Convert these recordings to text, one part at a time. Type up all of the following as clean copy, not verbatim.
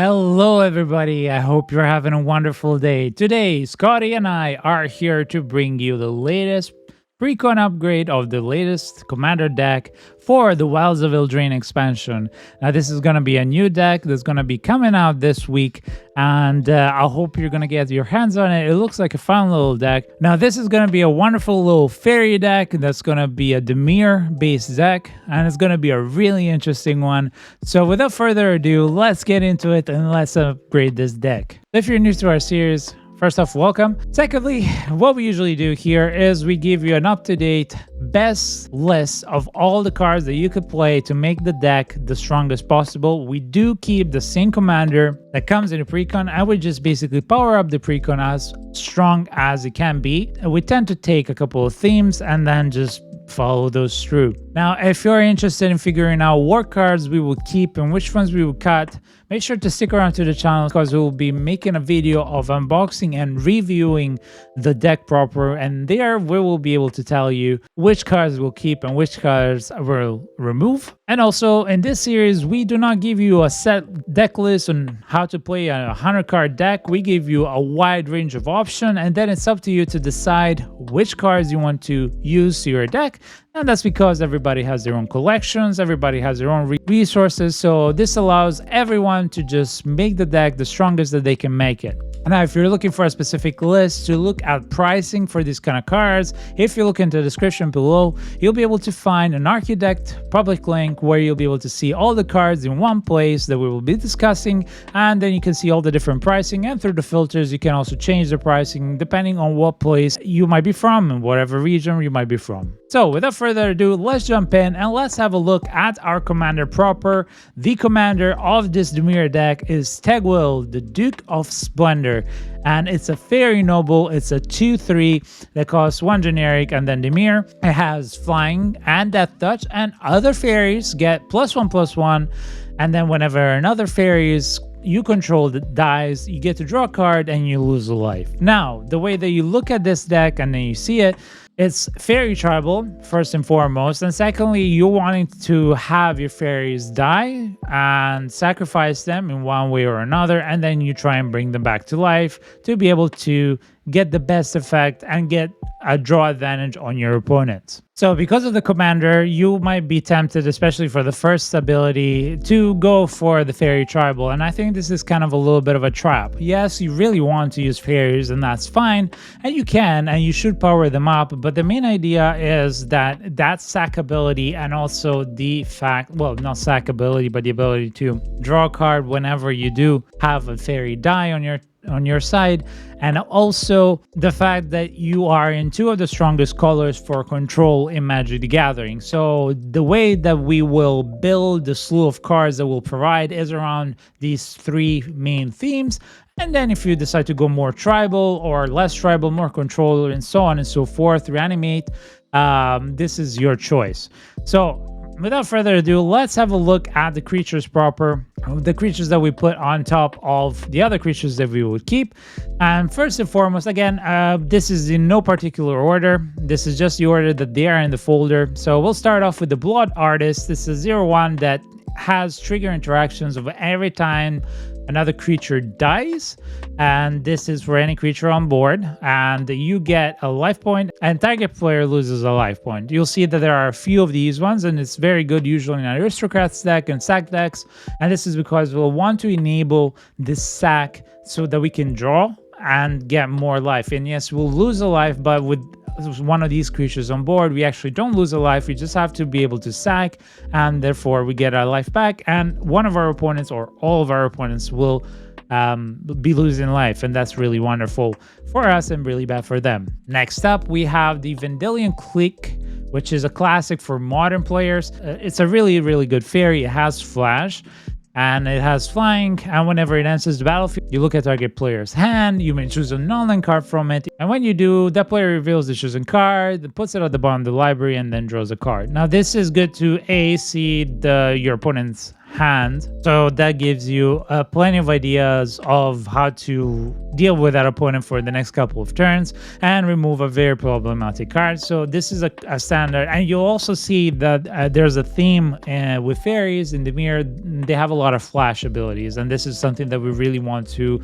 Hello, everybody. I hope you're having a wonderful day. Today, Scotty and I are here to bring you the latest precon upgrade of the latest commander deck for the Wilds of Eldraine expansion. Now, this is going to be a new deck that's going to be coming out this week, and I hope you're going to get your hands on it. It looks like a fun little deck. Now, this is going to be a wonderful little fairy deck that's going to be a Dimir based deck, and it's going to be a really interesting one. So without further ado, let's get into it and let's upgrade this deck. If you're new to our series, first off, welcome. Secondly, what we usually do here is we give you an up-to-date best list of all the cards that you could play to make the deck the strongest possible. We do keep the same commander that comes in the precon. I would just basically power up the precon as strong as it can be. We tend to take a couple of themes and then just follow those through. Now, if you're interested in figuring out what cards we will keep and which ones we will cut, make sure to stick around to the channel because we will be making a video of unboxing and reviewing the deck proper, and there we will be able to tell you which cards we'll keep and which cards we'll remove. And also in this series, we do not give you a set deck list on how to play a 100-card deck. We give you a wide range of options, and then it's up to you to decide which cards you want to use to your deck. And that's because everybody has their own collections, everybody has their own resources, so this allows everyone to just make the deck the strongest that they can make it. Now, if you're looking for a specific list to look at pricing for these kind of cards, if you look into the description below, you'll be able to find an Architect public link where you'll be able to see all the cards in one place that we will be discussing, and then you can see all the different pricing, and through the filters you can also change the pricing depending on what place you might be from and whatever region you might be from. So without further ado, let's jump in and let's have a look at our commander proper. The commander of this Dimir deck is Tegwyll, the Duke of Splendor, and it's a fairy noble. It's a 2/3 that costs 1 generic and then Dimir. It has flying and death touch, and other fairies get +1/+1, and then whenever another fairy you control that dies, you get to draw a card and you lose a life. Now, the way that you look at this deck and then you see it, it's fairy tribal first and foremost, and secondly, you're wanting to have your fairies die and sacrifice them in one way or another, and then you try and bring them back to life to be able to get the best effect and get a draw advantage on your opponents. So because of the commander, you might be tempted, especially for the first ability, to go for the fairy tribal, and I think this is kind of a little bit of a trap. Yes, you really want to use fairies, and that's fine, and you can and you should power them up, but the main idea is that sack ability, and also the fact, well, not sack ability, but the ability to draw a card whenever you do have a fairy die on your side, and also the fact that you are in 2 of the strongest colors for control in Magic the Gathering. So the way that we will build the slew of cards that we'll provide is around these 3 main themes. And then if you decide to go more tribal or less tribal, more control, and so on and so forth, reanimate, this is your choice. So without further ado, let's have a look at the creatures proper, the creatures that we put on top of the other creatures that we would keep. And first and foremost, again, this is in no particular order. This is just the order that they are in the folder. So we'll start off with the Blood Artist. This is 0/1 that has trigger interactions of every time another creature dies, and this is for any creature on board, and you get a life point and target player loses a life point. You'll see that there are a few of these ones, and it's very good usually in aristocrats deck and sack decks, and this is because we'll want to enable this sack so that we can draw and get more life. And yes, we'll lose a life, but with one of these creatures on board, we actually don't lose a life. We just have to be able to sack, and therefore we get our life back, and one of our opponents or all of our opponents will be losing life, and that's really wonderful for us and really bad for them. Next up, we have the Vendilion Clique, which is a classic for modern players. It's a really good fairy. It has flash and it has flying, and whenever it enters the battlefield, you look at target player's hand, you may choose a non-land card from it, and when you do, that player reveals the chosen card, puts it at the bottom of the library, and then draws a card. Now this is good to see your opponent's hand. So that gives you plenty of ideas of how to deal with that opponent for the next couple of turns and remove a very problematic card. So this is a standard, and you'll also see that there's a theme with fairies in the mirror. They have a lot of flash abilities, and this is something that we really want to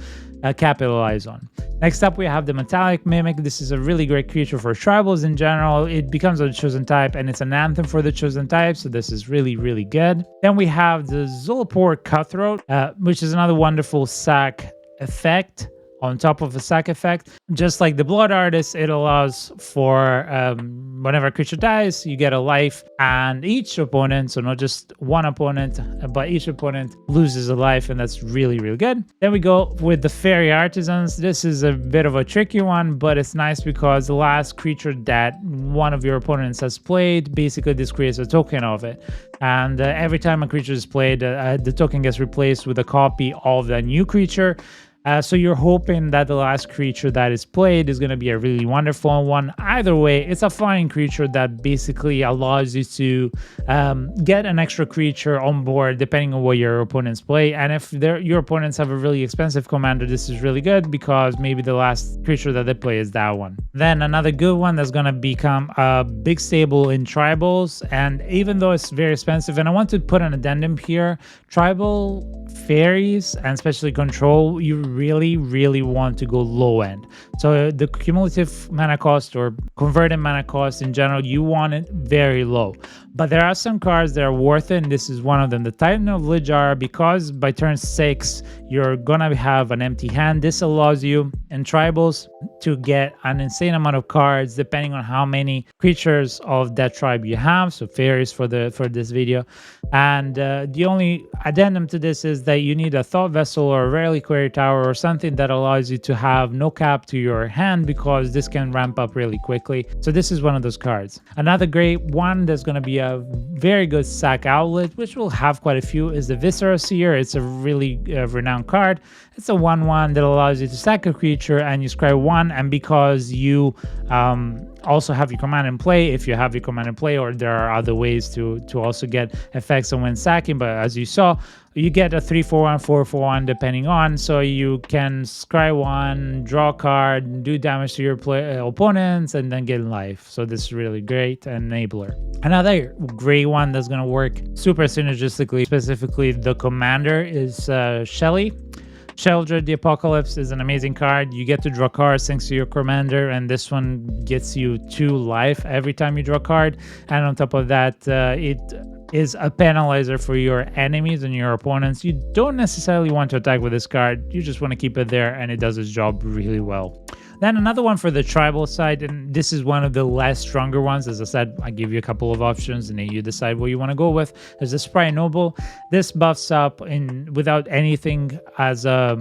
capitalize on. Next up, we have the Metallic Mimic. This is a really great creature for tribals in general. It becomes a chosen type, and it's an anthem for the chosen type, so this is really, really good. Then we have the Zulapur Cutthroat, which is another wonderful sack effect on top of a sack effect. Just like the Blood Artist, it allows for whenever a creature dies, you get a life, and each opponent, so not just one opponent, but each opponent loses a life, and that's really, really good. Then we go with the Fairy Artisans. This is a bit of a tricky one, but it's nice because the last creature that one of your opponents has played, basically this creates a token of it. And every time a creature is played, the token gets replaced with a copy of the new creature. So you're hoping that the last creature that is played is going to be a really wonderful one. Either way, it's a flying creature that basically allows you to get an extra creature on board depending on what your opponents play. And if your opponents have a really expensive commander, this is really good because maybe the last creature that they play is that one. Then another good one that's going to become a big staple in tribals, and even though it's very expensive, and I want to put an addendum here, tribal fairies and especially control, you really want to go low end. So the cumulative mana cost or converted mana cost in general, you want it very low. But there are some cards that are worth it, and this is one of them. The Titan of Lijar, because by turn 6 you're gonna have an empty hand. This allows you in tribals to get an insane amount of cards depending on how many creatures of that tribe you have. So fairies for this video. And the only addendum to this is that you need a Thought Vessel or a Reliquary Tower or something that allows you to have no cap to your hand, because this can ramp up really quickly. So this is one of those cards. Another great one that's going to be a very good sack outlet, which will have quite a few, is the Viscera Seer. It's a really renowned card. It's a 1/1 that allows you to sack a creature and you scry 1, and because you also have your command in play, if you have your command in play, or there are other ways to also get effects on when sacking, but as you saw, you get a 3/4/1, 4/4/1 depending on, so you can scry 1, draw a card, do damage to your opponents, and then get life. So this is really great enabler. Another great one that's going to work super synergistically, specifically the commander, is Shelly. Sheldred the Apocalypse is an amazing card. You get to draw cards thanks to your commander, and this one gets you 2 life every time you draw a card. And on top of that, it is a penalizer for your enemies and your opponents. You don't necessarily want to attack with this card. You just want to keep it there, and it does its job really well. Then another one for the tribal side, and this is one of the less stronger ones. As I said, I give you a couple of options and then you decide what you want to go with. There's the Spry Noble. This buffs up without anything as a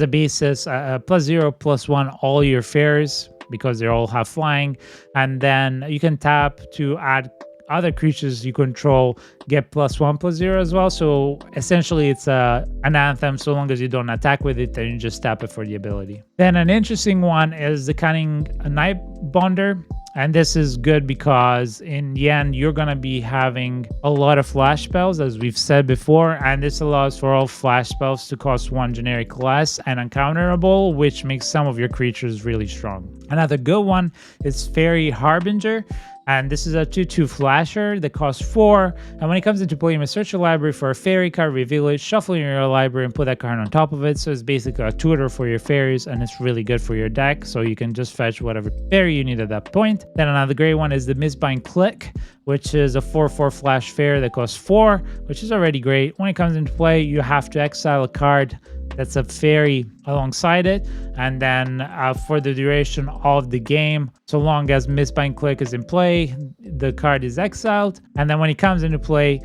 basis, +0/+1 all your fairies, because they all have flying, and then you can tap to add other creatures you control, get +1/+0 as well. So essentially it's an anthem. So long as you don't attack with it, then you just tap it for the ability. Then an interesting one is the Cunning Night Bonder. And this is good because in the end, you're going to be having a lot of flash spells, as we've said before. And this allows for all flash spells to cost 1 generic less and uncounterable, which makes some of your creatures really strong. Another good one is Fairy Harbinger. And this is a 2/2 flasher that costs 4. And when it comes into play, you may search your library for a fairy card, reveal it, shuffle in your library, and put that card on top of it. So it's basically a tutor for your fairies, and it's really good for your deck. So you can just fetch whatever fairy you need at that point. Then another great one is the Mistbind Click, which is a 4/4 flash fairy that costs 4, which is already great. When it comes into play, you have to exile a card that's a fairy alongside it, and then for the duration of the game, so long as Mistbind Click is in play, the card is exiled. And then when it comes into play,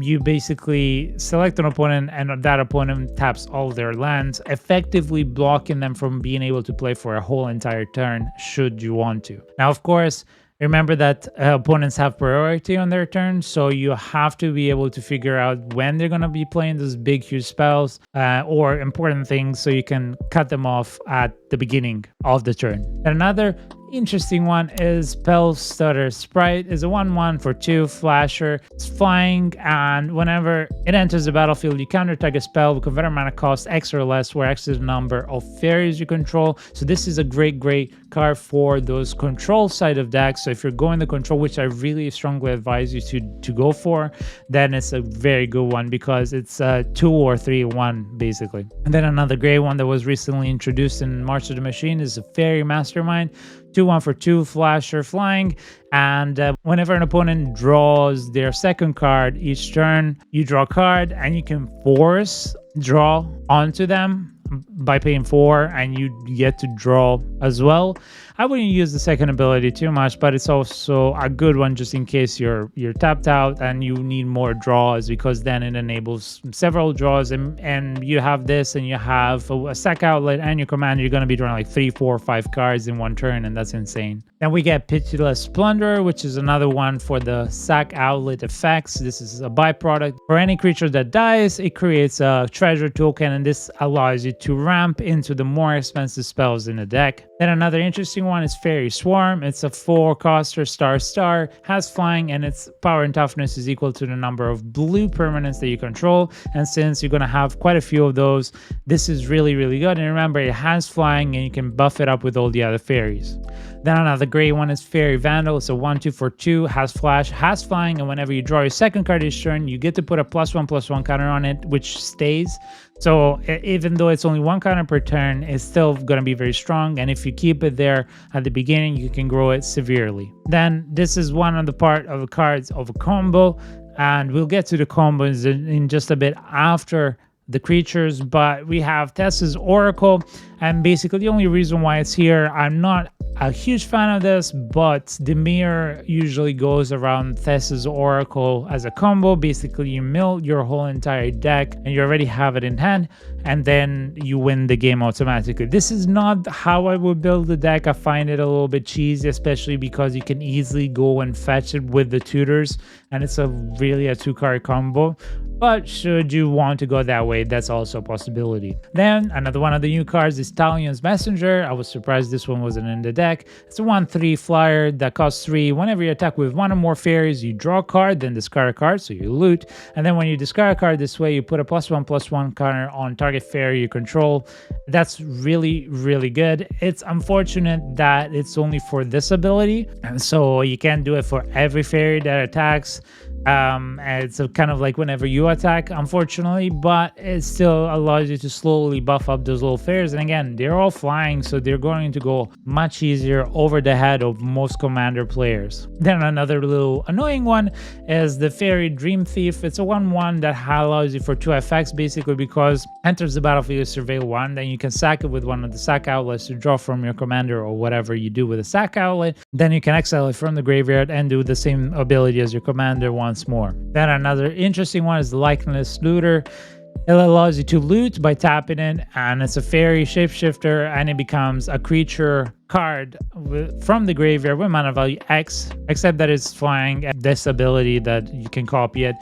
you basically select an opponent, and that opponent taps all their lands, effectively blocking them from being able to play for a whole entire turn should you want to. Now, of course, remember that opponents have priority on their turn, so you have to be able to figure out when they're going to be playing those big, huge spells or important things, so you can cut them off at the beginning of the turn. And another interesting one is Spell Stutter Sprite. Is a 1/1 for 2 flasher. It's flying, and whenever it enters the battlefield, you counter target spell with converter mana cost X or less, where X is the number of fairies you control. So this is a great card for those control side of decks. So if you're going the control, which I really strongly advise you to go for, then it's a very good one because it's a 2 or 3/1 basically. And then another great one that was recently introduced in March of the Machine is a Fairy Mastermind. 2/1 for 2 flasher flying, and whenever an opponent draws their second card each turn, you draw a card and you can force draw onto them by paying 4, and you get to draw as well. I wouldn't use the second ability too much, but it's also a good one just in case you're tapped out and you need more draws, because then it enables several draws, and you have this and you have a sack outlet and your commander, you're going to be drawing like 3, 4, 5 cards in one turn, and that's insane. Then we get Pitiless Splendor, which is another one for the sack outlet effects. This is a byproduct. For any creature that dies, it creates a treasure token, and this allows you to ramp into the more expensive spells in the deck. Then another interesting one is Fairy Swarm. It's a 4-coster star, has flying, and its power and toughness is equal to the number of blue permanents that you control. And since you're going to have quite a few of those, this is really good. And remember, it has flying and you can buff it up with all the other fairies. Then another great one is Fairy Vandal. It's a 1/2 for 2, has flash, has flying, and whenever you draw your second card each turn, you get to put a +1/+1 counter on it, which stays. So even though it's only 1 counter per turn, it's still going to be very strong, and if you keep it there at the beginning, you can grow it severely. Then this is one of the part of the cards of a combo, and we'll get to the combos in just a bit after the creatures, but we have Tessa's Oracle, and basically the only reason why it's here, I'm not a huge fan of this, but Dimir usually goes around Tessa's Oracle as a combo. Basically, you mill your whole entire deck and you already have it in hand, and then you win the game automatically. This is not how I would build the deck. I find it a little bit cheesy, especially because you can easily go and fetch it with the tutors, and it's really a 2-card combo. But should you want to go that way, that's also a possibility. Then another one of the new cards is Talion's Messenger. I was surprised this one wasn't in the deck. It's a 1/3 flyer that costs 3. Whenever you attack with 1 or more fairies, you draw a card, then discard a card, so you loot. And then when you discard a card this way, you put a +1/+1 counter on target fairy you control. That's really good. It's unfortunate that it's only for this ability, and so you can't do it for every fairy that attacks. And it's kind of like whenever you attack, unfortunately, but it still allows you to slowly buff up those little fairies. And again, they're all flying, so they're going to go much easier over the head of most commander players. Then another little annoying one is the Fairy Dream Thief. It's a 1/1 that allows you for 2 effects, basically because enters the battlefield, you surveil 1, then you can sack it with one of the sack outlets to draw from your commander or whatever you do with a sack outlet. Then you can exile it from the graveyard and do the same ability as your commander once more. Then another interesting one is the Likeness Looter. It allows you to loot by tapping it, and it's a fairy shapeshifter, and it becomes a creature card from the graveyard with mana value X, except that it's flying and this ability that you can copy it.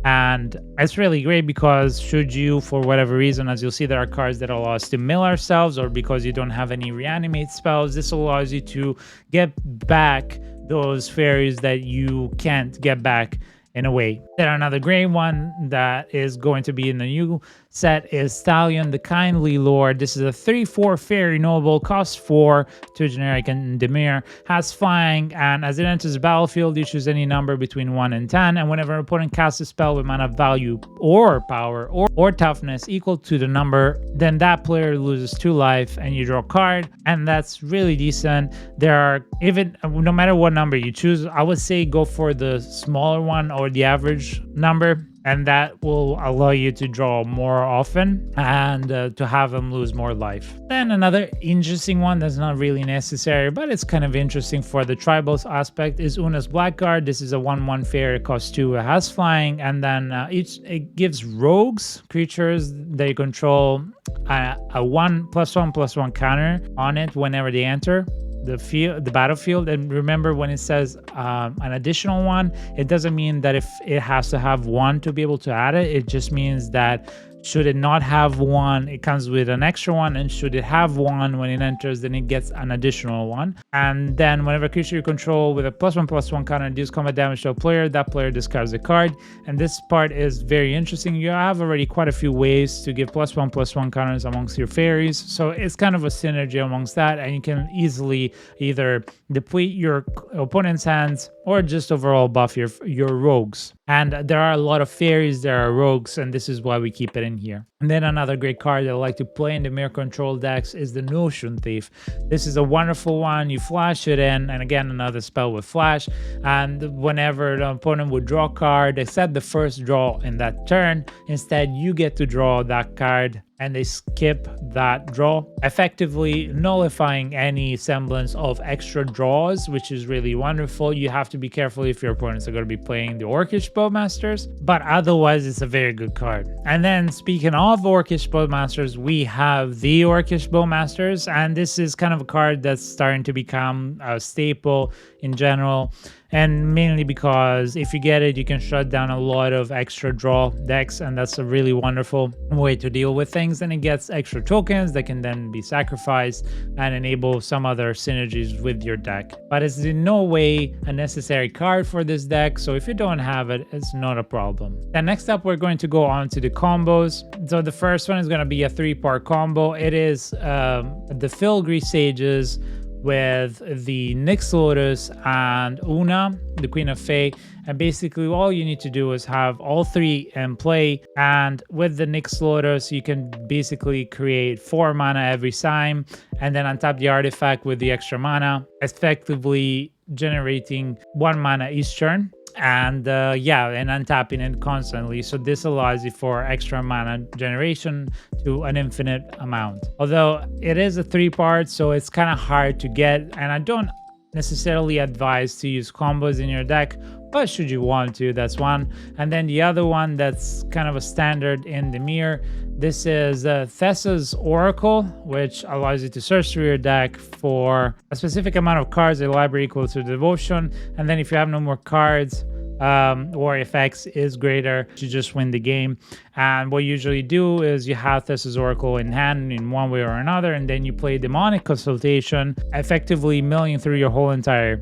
And it's really great because should you, for whatever reason, as you'll see, there are cards that allow us to mill ourselves, or because you don't have any reanimate spells, this allows you to get back those fairies that you can't get back in a way. Then another great one that is going to be in the new set is Stallion the Kindly Lord. This is a 3/4 fairy noble, costs 4, 2 generic and Dimir, has flying, and as it enters the battlefield, you choose any number between 1 and 10, and whenever an opponent casts a spell with mana value or power or toughness equal to the number, then that player loses 2 life and you draw a card, and that's really decent. There are, even no matter what number you choose, I would say go for the smaller one or the average number, and that will allow you to draw more often and to have them lose more life. Then another interesting one that's not really necessary, but it's kind of interesting for the tribals aspect, is Una's Blackguard. This is a 1/1 fairy, it costs 2, it has flying, and then it gives rogues, creatures they control, a 1/+1/+1 counter on it whenever they enter the battlefield. And remember, when it says an additional one, it doesn't mean that if it has to have 1 to be able to add it. It just means that should it not have 1, it comes with an extra 1, and should it have 1 when it enters, then it gets an additional 1. And then whenever creature you control with a +1/+1 counter deals combat damage to a player, that player discards a card. And this part is very interesting. You have already quite a few ways to give +1/+1 counters amongst your fairies, so it's kind of a synergy amongst that, and you can easily either deplete your opponent's hands or just overall buff your rogues. And there are a lot of fairies, there are rogues, and this is why we keep it in here. And then another great card that I like to play in the mirror control decks is the Notion Thief. This is a wonderful one. You flash it in, and again another spell with flash, and whenever the opponent would draw a card, except the first draw in that turn, instead you get to draw that card and they skip that draw, effectively nullifying any semblance of extra draws, which is really wonderful. You have to be careful if your opponents are going to be playing the Orcish Bowmasters, but otherwise it's a very good card. And then speaking of Orcish Bowmasters, we have the Orcish Bowmasters, and this is kind of a card that's starting to become a staple in general, and mainly because if you get it, you can shut down a lot of extra draw decks, and that's a really wonderful way to deal with things. And it gets extra tokens that can then be sacrificed and enable some other synergies with your deck, but it's in no way a necessary card for this deck, so if you don't have it, it's not a problem. Then next up, we're going to go on to the combos. So the first one is going to be a 3-part combo. It is the Filigree Sages with the Nyx Lotus and Una, the Queen of Fae. And basically all you need to do is have all three in play, and with the Nyx Lotus you can basically create 4 mana every time, and then untap the artifact with the extra mana, effectively generating 1 mana each turn. And and untapping it constantly, so this allows you for extra mana generation to an infinite amount. Although it is a 3-part, so it's kind of hard to get, and I don't necessarily advise to use combos in your deck, but should you want to, that's one. And then the other one that's kind of a standard in the mirror, this is Thessa's Oracle, which allows you to sorcery your deck for a specific amount of cards, a library equal to devotion, and then if you have no more cards or if X is greater, you just win the game. And what you usually do is you have Thessa's Oracle in hand in one way or another, and then you play Demonic Consultation, effectively milling through your whole entire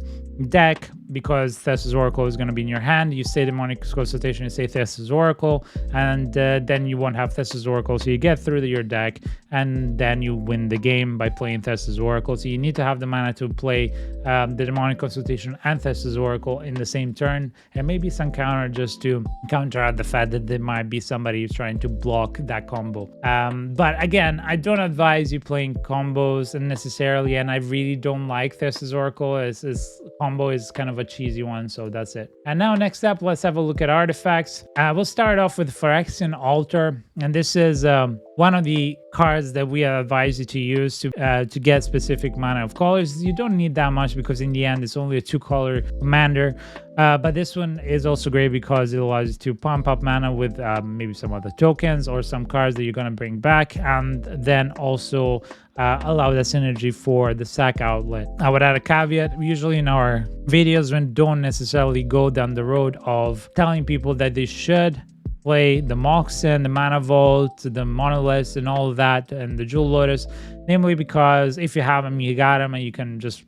deck, because Thessa's Oracle is going to be in your hand. You say Demonic Consultation, you say Thessa's Oracle, and then you won't have Thessa's Oracle, so you get through your deck, and then you win the game by playing Thessa's Oracle. So you need to have the mana to play the Demonic Consultation and Thessa's Oracle in the same turn, and maybe some counter just to counteract the fact that there might be somebody who's trying to block that combo. But again, I don't advise you playing combos necessarily, and I really don't like Thessa's Oracle. Its combo is kind of a cheesy one, so that's it. And now next up, let's have a look at artifacts. We'll start off with Phyrexian Altar, and this is one of the cards that we advise you to use to get specific mana of colors. You don't need that much because in the end it's only a 2-color commander, but this one is also great because it allows you to pump up mana with maybe some other tokens or some cards that you're going to bring back, and then also allow that synergy for the sack outlet. I would add a caveat. Usually in our videos, we don't necessarily go down the road of telling people that they should play the Moxen, the Mana Vault, the Monolith, and all of that, and the Jewel Lotus, namely because if you have them, you got them, and you can just,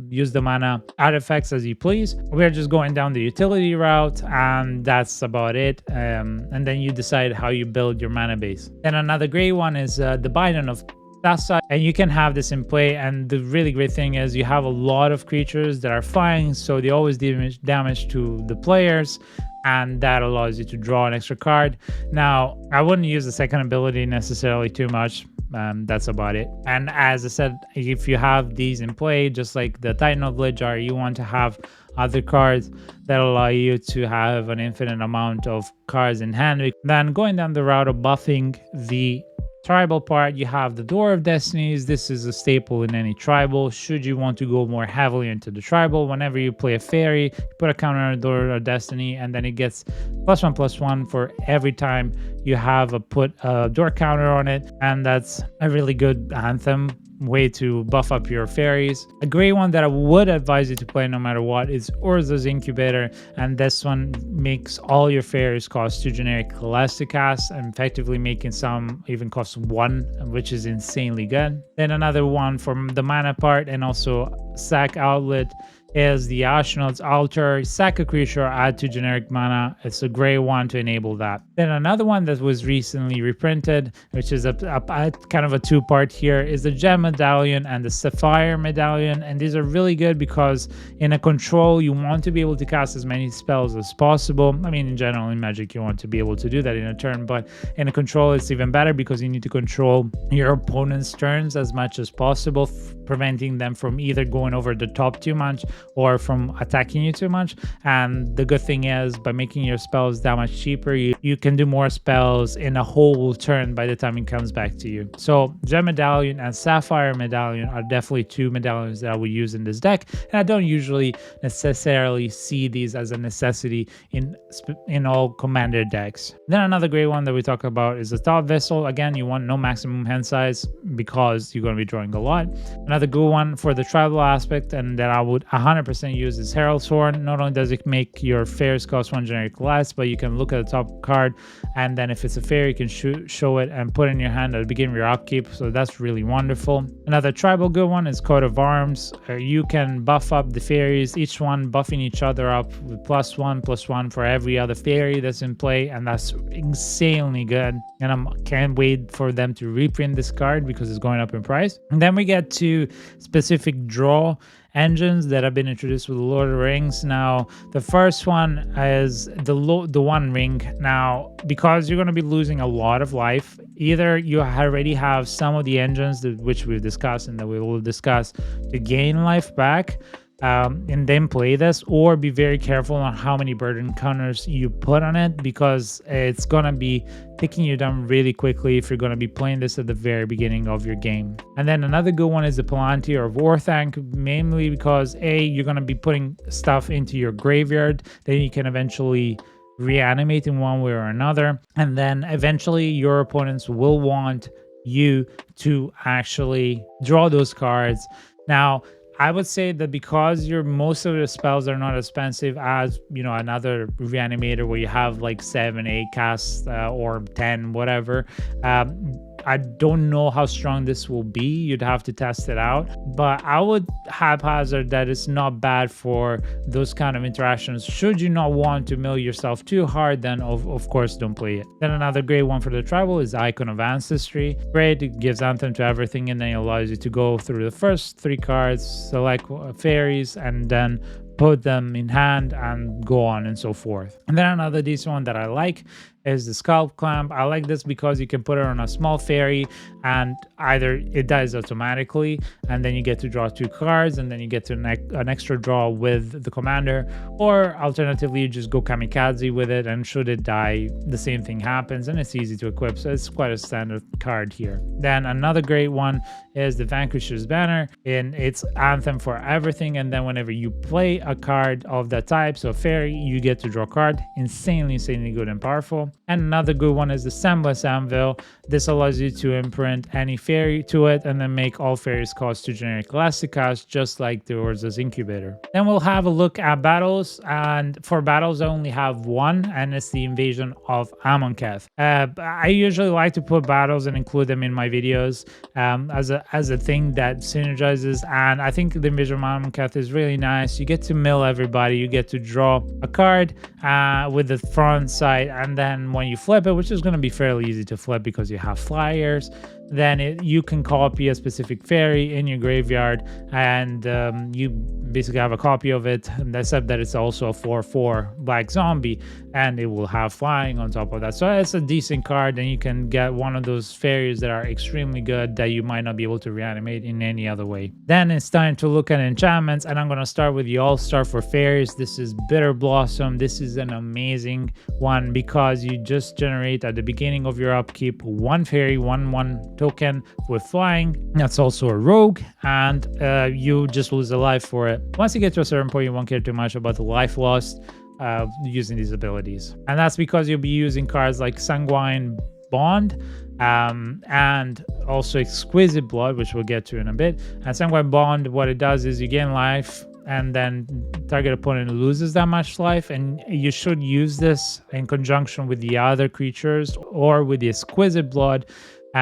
use the mana artifacts as you please. We're just going down the utility route, and that's about it. And then you decide how you build your mana base. Then another great one is the Binding of Thassa, and you can have this in play, and the really great thing is you have a lot of creatures that are flying, so they always deal damage to the players, and that allows you to draw an extra card. Now, I wouldn't use the second ability necessarily too much. That's about it. And as I said, if you have these in play, just like the Titan of Lidjar, you want to have other cards that allow you to have an infinite amount of cards in hand. Then going down the route of buffing the tribal part, you have the Door of Destinies. This is a staple in any tribal. Should you want to go more heavily into the tribal, whenever you play a fairy, you put a counter on a Door of Destiny, and then it gets +1/+1 for every time you have put a door counter on it, and that's a really good anthem way to buff up your fairies. A great one that I would advise you to play no matter what is Urza's Incubator, and this one makes all your fairies cost 2 generic less to cast, and effectively making some even cost 1, which is insanely good. Then another one from the mana part, and also sack outlet is the Astronaut's Altar. Sack a creature, add 2 generic mana. It's a gray one to enable that. Then another one that was recently reprinted, which is a kind of a two-part here, is the Gem Medallion and the Sapphire Medallion. And these are really good because in a control, you want to be able to cast as many spells as possible. I mean, in general, in Magic, you want to be able to do that in a turn, but in a control, it's even better because you need to control your opponent's turns as much as possible, preventing them from either going over the top too much or from attacking you too much. And the good thing is, by making your spells that much cheaper, you can do more spells in a whole turn by the time it comes back to you. So Gem Medallion and Sapphire Medallion are definitely 2 medallions that I would use in this deck, and I don't usually necessarily see these as a necessity in all commander decks. Then another great one that we talk about is the Thought Vessel. Again, you want no maximum hand size because you're going to be drawing a lot. Another good one for the tribal aspect and that I would 100% use is Herald's Horn. Not only does it make your fairies cost 1 generic less, but you can look at the top card, and then if it's a fairy, you can show it and put it in your hand at the beginning of your upkeep. So that's really wonderful. Another tribal good one is Coat of Arms. You can buff up the fairies, each one buffing each other up with +1/+1 for every other fairy that's in play, and that's insanely good. And I can't wait for them to reprint this card because it's going up in price. And then we get to specific draw engines that have been introduced with the Lord of the Rings. Now, the first one is the One Ring. Now, because you're going to be losing a lot of life, either you already have some of the engines which we've discussed and that we will discuss to gain life back, and then play this, or be very careful on how many burden counters you put on it, because it's gonna be taking you down really quickly if you're gonna be playing this at the very beginning of your game. And then another good one is the Palantir of Orthanc, mainly because you're gonna be putting stuff into your graveyard that you can eventually reanimate in one way or another, and then eventually your opponents will want you to actually draw those cards. Now, I would say that because most of the spells are not as expensive as, another reanimator where you have like 7, 8 casts or 10, whatever. I don't know how strong this will be. You'd have to test it out. But I would haphazard that it's not bad for those kind of interactions. Should you not want to mill yourself too hard, then of course don't play it. Then another great one for the tribal is Icon of Ancestry. Great, it gives Anthem to everything, and then it allows you to go through the first 3 cards, select fairies, and then put them in hand and go on and so forth. And then another decent one that I like is the Scalp Clamp. I like this because you can put it on a small fairy and either it dies automatically and then you get to draw 2 cards and then you get to an extra draw with the commander, or alternatively you just go kamikaze with it, and should it die, the same thing happens, and it's easy to equip, so it's quite a standard card here. Then another great one is the Vanquisher's Banner, and it's Anthem for everything, and then whenever you play a card of that type, so fairy, you get to draw a card. Insanely good and powerful. And another good one is the Semblance Anvil. This allows you to imprint any fairy to it and then make all fairies cost 2 generic less to cast, just like the Urza's Incubator. Then we'll have a look at battles, and for battles I only have one, and it's the Invasion of Amonkhet. I usually like to put battles and include them in my videos as a thing that synergizes, and I think the Invasion of Amonkhet is really nice. You get to mill everybody, you get to draw a card with the front side, and then when you flip it, which is going to be fairly easy to flip because you have flyers, then you can copy a specific fairy in your graveyard, and you basically have a copy of it, except that it's also a 4/4 black zombie, and it will have flying on top of that. So it's a decent card, and you can get one of those fairies that are extremely good that you might not be able to reanimate in any other way. Then it's time to look at enchantments, and I'm going to start with the all-star for fairies. This is Bitter Blossom. This is an amazing one because you just generate at the beginning of your upkeep 1 fairy, 1/1 token with flying. That's also a rogue, and you just lose a life for it. Once you get to a certain point, you won't care too much about the life lost using these abilities, and that's because you'll be using cards like Sanguine Bond and also Exquisite Blood, which we'll get to in a bit. And Sanguine Bond, what it does is you gain life, and then target opponent loses that much life, and you should use this in conjunction with the other creatures or with the Exquisite Blood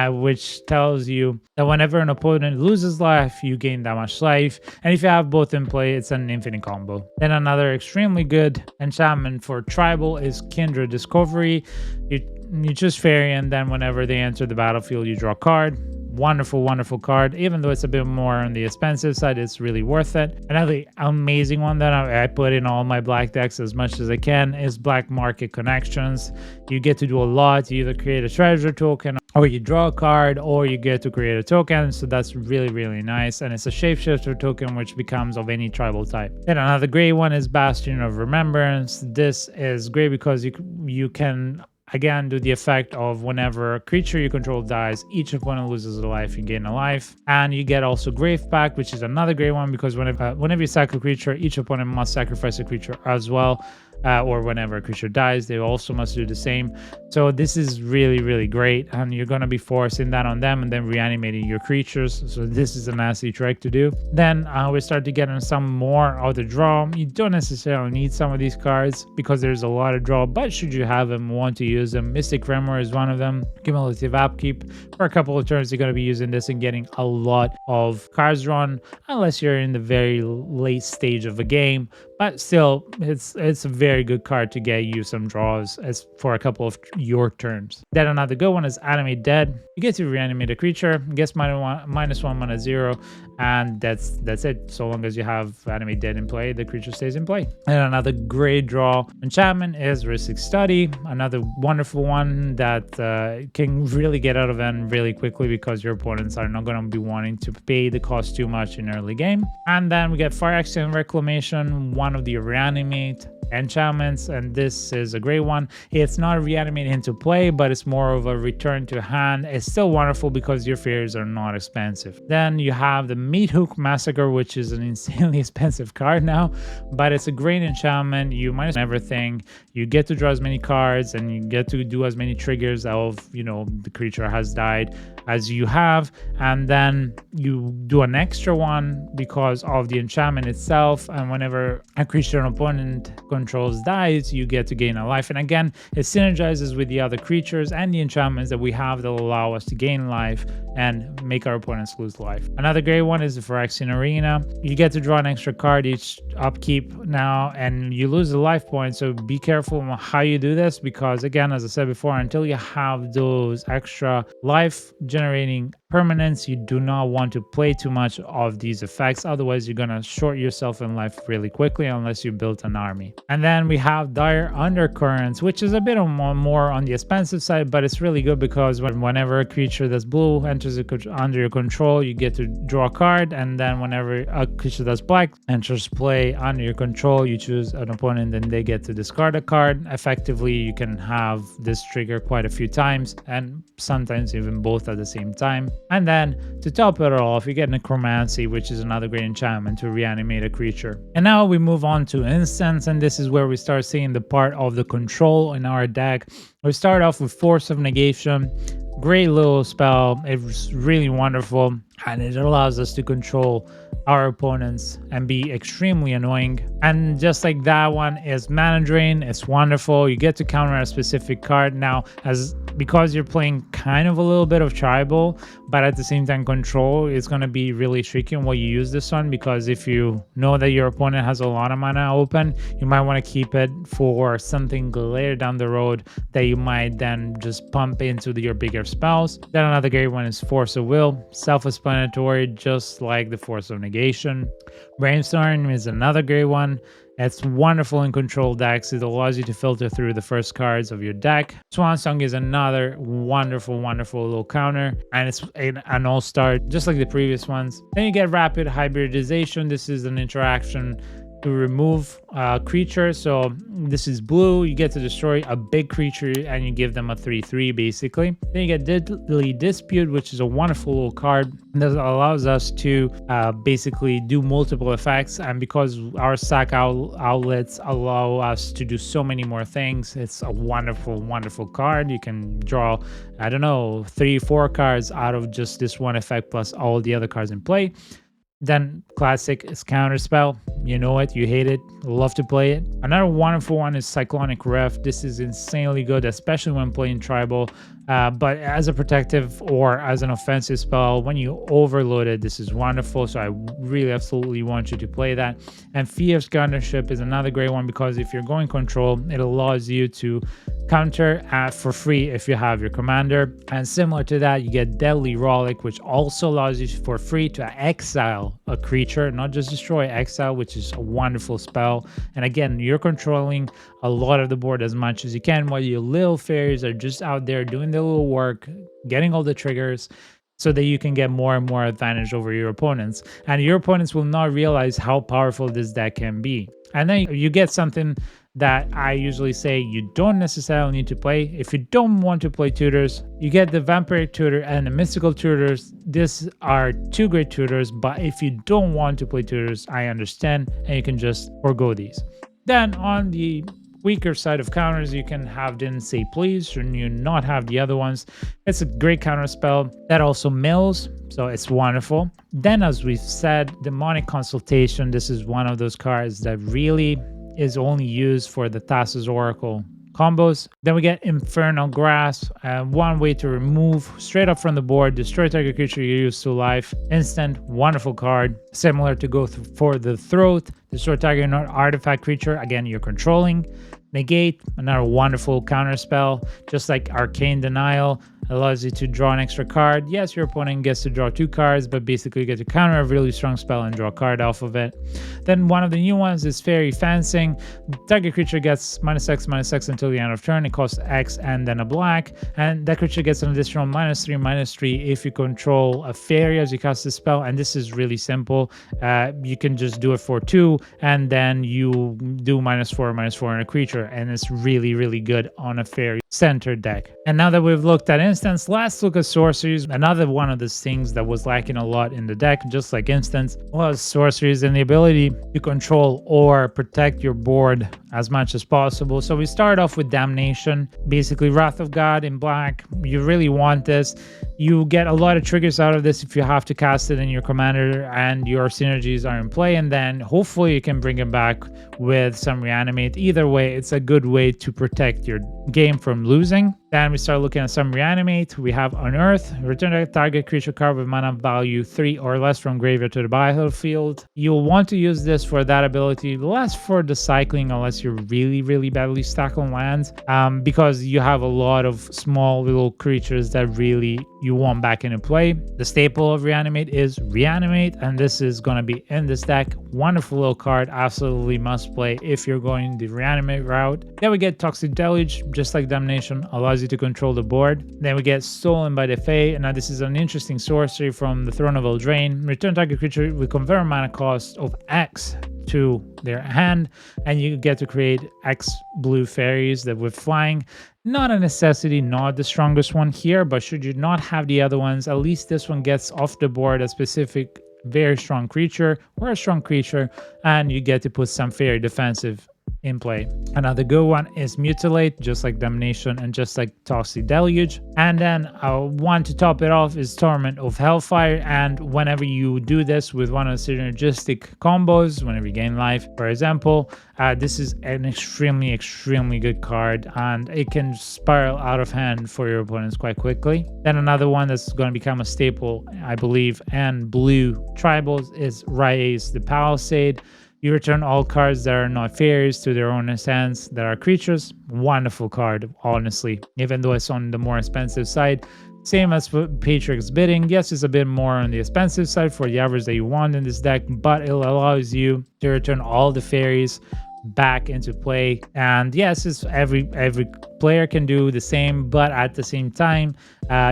which tells you that whenever an opponent loses life, you gain that much life. And if you have both in play, it's an infinite combo. Then another extremely good enchantment for tribal is Kindred Discovery. You choose fairy, and then whenever they enter the battlefield, you draw a card. Wonderful card. Even though it's a bit more on the expensive side, it's really worth it. Another amazing one that I put in all my black decks as much as I can is Black Market Connections. You get to do a lot. You either create a treasure token, or you draw a card, or you get to create a token. So that's really nice. And it's a shapeshifter token which becomes of any tribal type. Then another great one is Bastion of Remembrance. This is great because you can again do the effect of whenever a creature you control dies, each opponent loses a life, you gain a life. And you get also Grave Pact, which is another great one because whenever you sack a creature, each opponent must sacrifice a creature as well. Or whenever a creature dies, they also must do the same. So this is really great, and you're going to be forcing that on them and then reanimating your creatures. So this is a nasty trick to do. Then we start to get in some more of the draw. You don't necessarily need some of these cards because there's a lot of draw, but should you have them, want to use them, Mystic Remor is one of them. Cumulative Upkeep. For a couple of turns, you're going to be using this and getting a lot of cards drawn, unless you're in the very late stage of a game. But still, it's a very good card to get you some draws as for a couple of your turns. Then another good one is Animate Dead. You get to reanimate a creature, gets -1, -0, and that's it. So long as you have Animate Dead in play, the creature stays in play. And another great draw enchantment is Ristic Study. Another wonderful one that can really get out of end really quickly because your opponents are not going to be wanting to pay the cost too much in early game. And then we get Fire Action Reclamation, one of the reanimate enchantments, and this is a great one. It's not reanimate into play, but it's more of a return to hand. It's still wonderful because your fairies are not expensive. Then you have the Meat Hook Massacre, which is an insanely expensive card now, but it's a great enchantment. You minus everything, you get to draw as many cards, and you get to do as many triggers of, the creature has died as you have, and then you do an extra one because of the enchantment itself. And whenever a creature an opponent controls dies, you get to gain a life. And again, it synergizes with the other creatures and the enchantments that we have that will allow us to gain life and make our opponents lose life. Another great one is the Phyrexian Arena. You get to draw an extra card each upkeep now, and you lose a life point. So be careful on how you do this because, again, as I said before, until you have those extra life generating permanents, you do not want to play too much of these effects. Otherwise, you're gonna short yourself in life really quickly unless you built an army. And then we have Dire Undercurrents, which is a bit more on the expensive side, but it's really good because whenever a creature that's blue enters under your control, you get to draw a card. And then whenever a creature that's black enters play under your control, you choose an opponent and they get to discard a card. Effectively, you can have this trigger quite a few times and sometimes even both at the same time. And then to top it all off, you get Necromancy, which is another great enchantment to reanimate a creature. And now we move on to instants, and this is where we start seeing the part of the control in our deck. We start off with Force of Negation. Great little spell. It's really wonderful, and it allows us to control our opponents and be extremely annoying. And just like that one is Mana Drain. It's wonderful. You get to counter a specific card. Now, because you're playing kind of a little bit of tribal, but at the same time control, it's going to be really tricky on what you use this on, because if you know that your opponent has a lot of mana open, you might want to keep it for something later down the road that you might then just pump into your bigger spells. Then another great one is Force of Will, self-explanatory, just like the Force of Negation. Brainstorm is another great one. It's wonderful in control decks. It allows you to filter through the first cards of your deck. Swan Song is another wonderful little counter, and it's an all-star just like the previous ones. Then you get Rapid Hybridization. This is an interaction to remove a creature. So this is blue. You get to destroy a big creature and you give them a 3/3 basically. Then you get Deadly Dispute, which is a wonderful little card that allows us to basically do multiple effects. And because our sack outlets allow us to do so many more things, it's a wonderful card. You can draw, I don't know, 3-4 cards out of just this one effect plus all the other cards in play. Then classic is Counterspell. You know it, you hate it, love to play it. Another wonderful one is Cyclonic Rift. This is insanely good, especially when playing tribal. But as a protective or as an offensive spell, when you overload it, this is wonderful. So I really absolutely want you to play that. And Fierce Gunnership is another great one, because if you're going control, it allows you to counter for free if you have your commander. And similar to that, you get Deadly Rollick, which also allows you for free to exile a creature, not just destroy, exile, which is a wonderful spell. And again, you're controlling a lot of the board as much as you can, while your little fairies are just out there doing their little work, getting all the triggers, so that you can get more and more advantage over your opponents. And your opponents will not realize how powerful this deck can be. And then you get something that I usually say you don't necessarily need to play. If you don't want to play tutors, you get the Vampiric Tutor and the Mystical Tutors. These are two great tutors, but if you don't want to play tutors, I understand, and you can just forgo these. Then on the weaker side of counters, you can have Didn't Say Please, should you not have the other ones. It's a great counter spell that also mills, so it's wonderful. Then, as we've said, Demonic Consultation. This is one of those cards that really is only used for the Thassa's Oracle combos. Then we get Infernal Grasp, one way to remove straight up from the board, destroy target creature you use to life. Instant, wonderful card. Similar to go for the Throat, destroy target not artifact creature, again you're controlling. Negate, another wonderful counter spell, just like Arcane Denial, allows you to draw an extra card. Yes, your opponent gets to draw 2 cards, but basically you get to counter a really strong spell and draw a card off of it. Then one of the new ones is Fairy Fencing. Target creature gets -X/-X until the end of turn. It costs X and then a black, and that creature gets an additional -3/-3 if you control a fairy as you cast the spell. And this is really simple. You can just do it for 2, and then you do -4/-4 on a creature, and it's really, really good on a fairy centered deck. And now that we've looked at instants, let's look at sorceries. Another one of those things that was lacking a lot in the deck, just like instants, was sorceries and the ability to control or protect your board as much as possible. So we start off with Damnation, basically Wrath of God in black. You really want this. You get a lot of triggers out of this if you have to cast it in your commander and your synergies are in play, and then hopefully you can bring it back with some Reanimate. Either way, it's a good way to protect your game from losing. Then we start looking at some Reanimate. We have Unearth, return a target creature card with mana value 3 or less from graveyard to the battlefield. You'll want to use this for that ability, less for the cycling unless you're really, really badly stuck on lands, because you have a lot of small little creatures that really you want back into play. The staple of Reanimate is Reanimate, and this is going to be in this deck. Wonderful little card, absolutely must play if you're going the Reanimate route. Then we get Toxic Deluge, just like Damnation, allows you to control the board. Then we get Stolen by the Fae. Now this is an interesting sorcery from the Throne of Eldraine. Return target creature with convert mana cost of X to their hand, and you get to create X blue fairies that with flying. Not a necessity, not the strongest one here, but should you not have the other ones, at least this one gets off the board a specific very strong creature or a strong creature, and you get to put some fairy defensive in play. Another good one is Mutilate, just like Damnation and just like Toxic Deluge. And then one to top it off is Torment of Hellfire, and whenever you do this with one of the synergistic combos, whenever you gain life, for example, this is an extremely good card, and it can spiral out of hand for your opponents quite quickly. Then another one that's going to become a staple, I believe, and blue tribals is Raise the Palisade. You return all cards that are not fairies to their owner's hands that are creatures. Wonderful card, honestly, even though it's on the more expensive side. Same as for Patriarch's Bidding. Yes, it's a bit more on the expensive side for the average that you want in this deck, but it allows you to return all the fairies back into play. And yes, it's every player can do the same, but at the same time,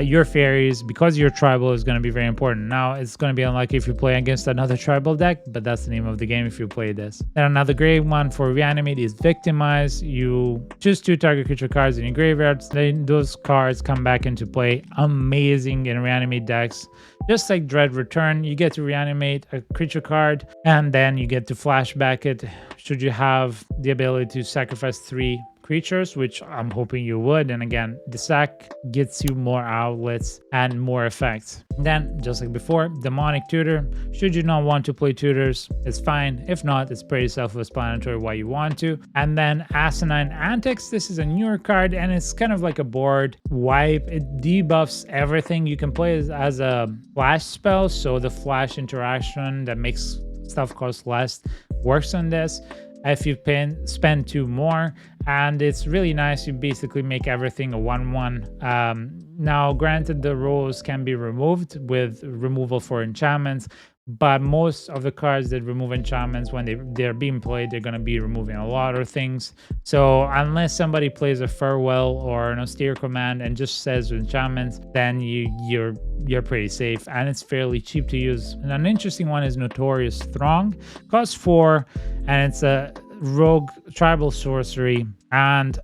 your fairies, because your tribal, is going to be very important. Now it's going to be unlucky if you play against another tribal deck, but that's the name of the game if you play this. And another great one for Reanimate is Victimize. You choose 2 target creature cards in your graveyards, then those cards come back into play. Amazing in Reanimate decks. Just like Dread Return, you get to reanimate a creature card, and then you get to flashback it should you have the ability to sacrifice 3 creatures, which I'm hoping you would. And again, the sack gets you more outlets and more effects. Then, just like before, Demonic Tutor. Should you not want to play tutors, it's fine. If not, it's pretty self-explanatory why you want to. And then Asinine Antics. This is a newer card, and it's kind of like a board wipe. It debuffs everything. You can play it as a flash spell, so the flash interaction that makes stuff cost less works on this. If you spend 2 more, and it's really nice. You basically make everything a 1/1. Now, granted, the rules can be removed with removal for enchantments, but most of the cards that remove enchantments, when they're being played, they're going to be removing a lot of things. So unless somebody plays a Farewell or an Austere Command and just says enchantments, then you're pretty safe, and it's fairly cheap to use. And an interesting one is Notorious Throng. Costs 4, and it's a rogue tribal sorcery, and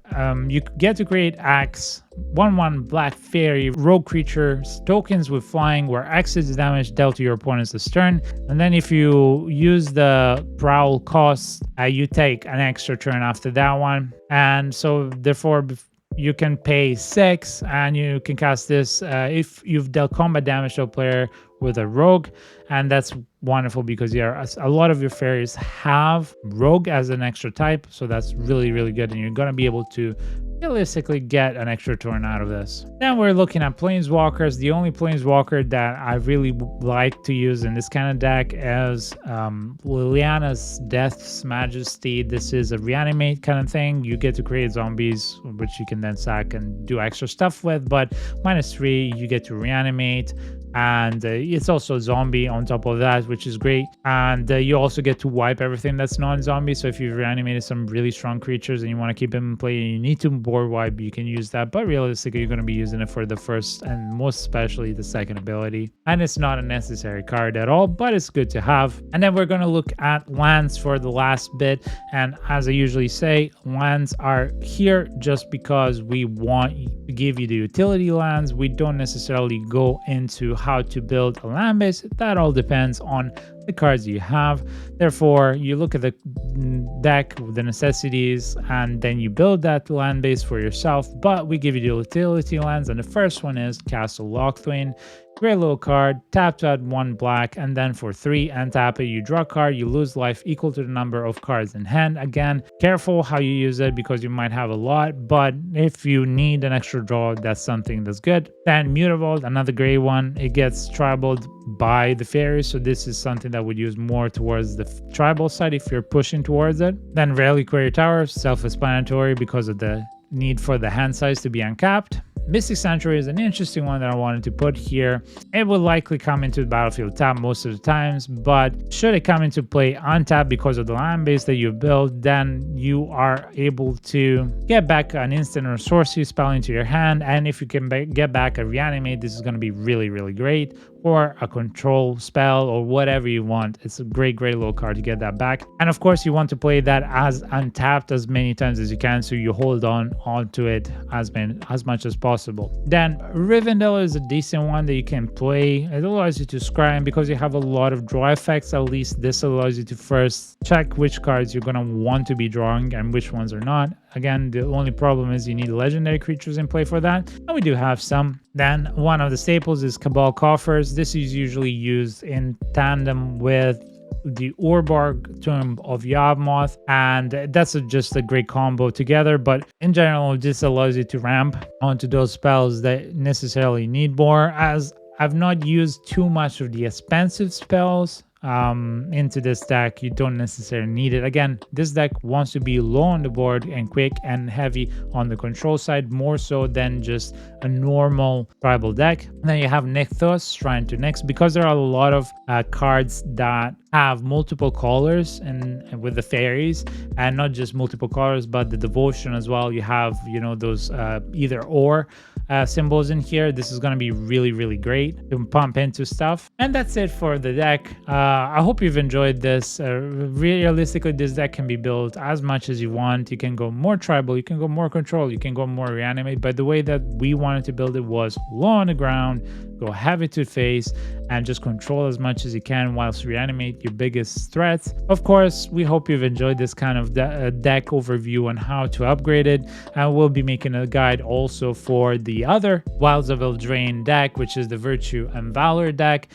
you get to create Axe, 1/1 black fairy rogue creatures, tokens with flying, where X is the damage dealt to your opponents this turn. And then if you use the prowl cost, you take an extra turn after that one. And so therefore you can pay 6, and you can cast this if you've dealt combat damage to a player with a rogue. And that's wonderful because a lot of your fairies have rogue as an extra type, so that's really, really good, and you're going to be able to realistically get an extra turn out of this. Then we're looking at Planeswalkers. The only Planeswalker that I really like to use in this kind of deck is Liliana's Death's Majesty. This is a reanimate kind of thing. You get to create zombies, which you can then sack and do extra stuff with, but -3, you get to reanimate. And it's also a zombie on top of that, which is great. And you also get to wipe everything that's non-zombie. So if you've reanimated some really strong creatures and you want to keep them in play and you need to board wipe, you can use that. But realistically, you're going to be using it for the first and most especially the second ability. And it's not a necessary card at all, but it's good to have. And then we're going to look at lands for the last bit. And as I usually say, lands are here just because we want to give you the utility lands. We don't necessarily go into how to build a land base. That all depends on the cards you have. Therefore, you look at the deck, the necessities, and then you build that land base for yourself. But we give you the utility lands, and the first one is Castle Lochthwain. Great little card. Tap to add 1 black, and then for 3 untap it, you draw a card, you lose life equal to the number of cards in hand. Again, careful how you use it because you might have a lot, but if you need an extra draw, that's something that's good. Then Mutavault, another great one. It gets tribaled by the fairies, so this is something that would use more towards the tribal side if you're pushing towards it. Then Reliquary Tower, self-explanatory because of the need for the hand size to be uncapped. Mystic Sanctuary is an interesting one that I wanted to put here. It will likely come into the battlefield tap most of the times, but should it come into play untapped because of the land base that you built, then you are able to get back an instant or sorcery spell into your hand, and if you can get back a reanimate, this is going to be really, really great, or a control spell or whatever you want. It's a great little card to get that back. And of course, you want to play that as untapped as many times as you can, so you hold on to it as much as possible. Then Rivendell is a decent one that you can play. It allows you to scry, and because you have a lot of draw effects, at least this allows you to first check which cards you're going to want to be drawing and which ones are not. Again, the only problem is you need legendary creatures in play for that, and we do have some. Then one of the staples is Cabal Coffers. This is usually used in tandem with the Urborg Tomb of Yavmoth, and that's just a great combo together. But in general, this allows you to ramp onto those spells that necessarily need more, as I've not used too much of the expensive spells into this deck. You don't necessarily need it. Again, this deck wants to be low on the board and quick and heavy on the control side, more so than just a normal tribal deck. And then you have Nykthos, Shrine to Nyx, because there are a lot of cards that have multiple colors and with the fairies, and not just multiple colors but the devotion as well. You have, you know, those either or symbols in here. This is going to be really, really great to pump into stuff. And that's it for the deck. I hope you've enjoyed this. Realistically, this deck can be built as much as you want. You can go more tribal, you can go more control, you can go more reanimate, but the way that we wanted to build it was low on the ground, go heavy to face, and just control as much as you can whilst reanimate your biggest threats. Of course, we hope you've enjoyed this kind of deck overview on how to upgrade it, and we'll be making a guide also for the other Wilds of Eldraine deck, which is the Virtue and Valor deck.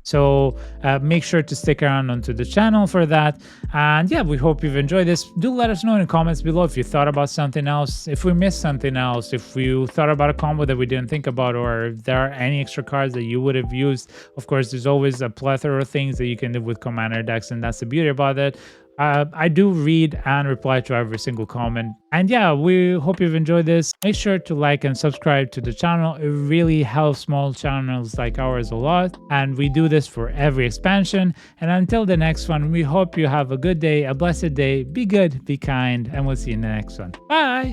So make sure to stick around onto the channel for that. And yeah, we hope you've enjoyed this. Do let us know in the comments below if you thought about something else, if we missed something else, if you thought about a combo that we didn't think about, or if there are any extra cards that you would have used. Of course, there's always a plethora of things that you can do with commander decks, and that's the beauty about it. I do read and reply to every single comment. And yeah, we hope you've enjoyed this. Make sure to like and subscribe to the channel. It really helps small channels like ours a lot. And we do this for every expansion. And until the next one, we hope you have a good day, a blessed day. Be good, be kind, and we'll see you in the next one. Bye!